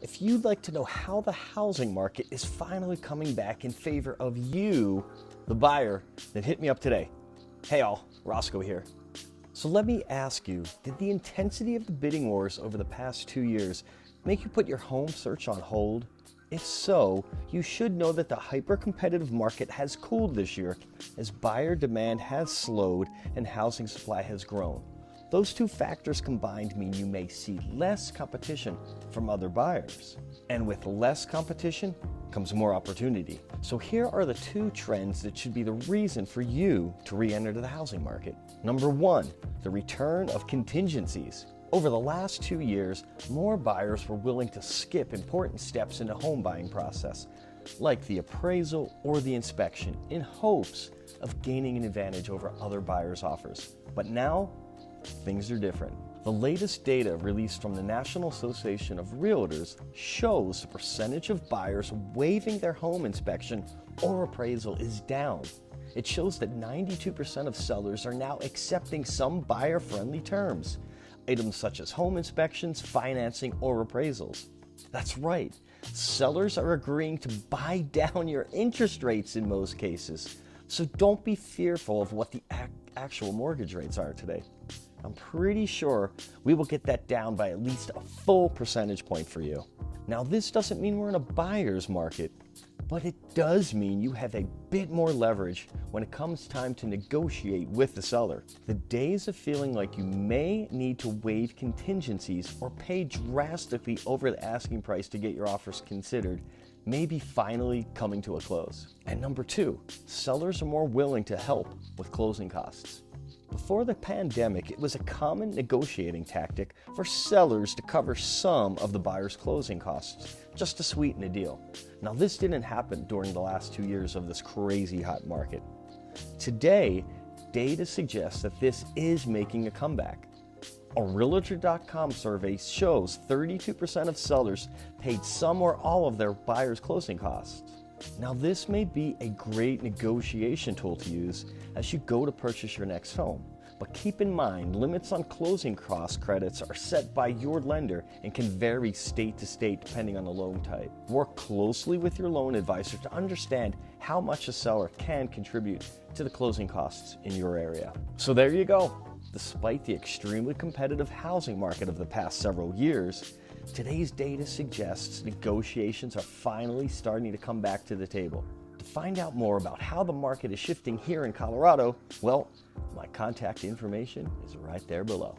If you'd like to know how the housing market is finally coming back in favor of you, the buyer, then hit me up today. Hey all, Roscoe here. So let me ask you, did the intensity of the bidding wars over the past 2 years make you put your home search on hold? If so, you should know that the hyper-competitive market has cooled this year as buyer demand has slowed and housing supply has grown. Those two factors combined mean you may see less competition from other buyers. And with less competition comes more opportunity. So here are the two trends that should be the reason for you to re-enter the housing market. Number one, the return of contingencies. Over the last 2 years, more buyers were willing to skip important steps in the home buying process, like the appraisal or the inspection, in hopes of gaining an advantage over other buyers' offers. But now, things are different. The latest data released from the National Association of Realtors shows the percentage of buyers waiving their home inspection or appraisal is down. It shows that 92% of sellers are now accepting some buyer-friendly terms, items such as home inspections, financing, or appraisals. That's right, sellers are agreeing to buy down your interest rates in most cases. So don't be fearful of what the actual mortgage rates are today. I'm pretty sure we will get that down by at least a full percentage point for you. Now, this doesn't mean we're in a buyer's market, but it does mean you have a bit more leverage when it comes time to negotiate with the seller. The days of feeling like you may need to waive contingencies or pay drastically over the asking price to get your offers considered may be finally coming to a close. And number two, sellers are more willing to help with closing costs. Before the pandemic, it was a common negotiating tactic for sellers to cover some of the buyer's closing costs, just to sweeten the deal. Now, this didn't happen during the last 2 years of this crazy hot market. Today, data suggests that this is making a comeback. A Realtor.com survey shows 32% of sellers paid some or all of their buyers' closing costs. Now, this may be a great negotiation tool to use as you go to purchase your next home. But keep in mind, limits on closing cost credits are set by your lender and can vary state to state depending on the loan type. Work closely with your loan advisor to understand how much a seller can contribute to the closing costs in your area. So there you go. Despite the extremely competitive housing market of the past several years, today's data suggests negotiations are finally starting to come back to the table. To find out more about how the market is shifting here in Colorado, well, my contact information is right there below.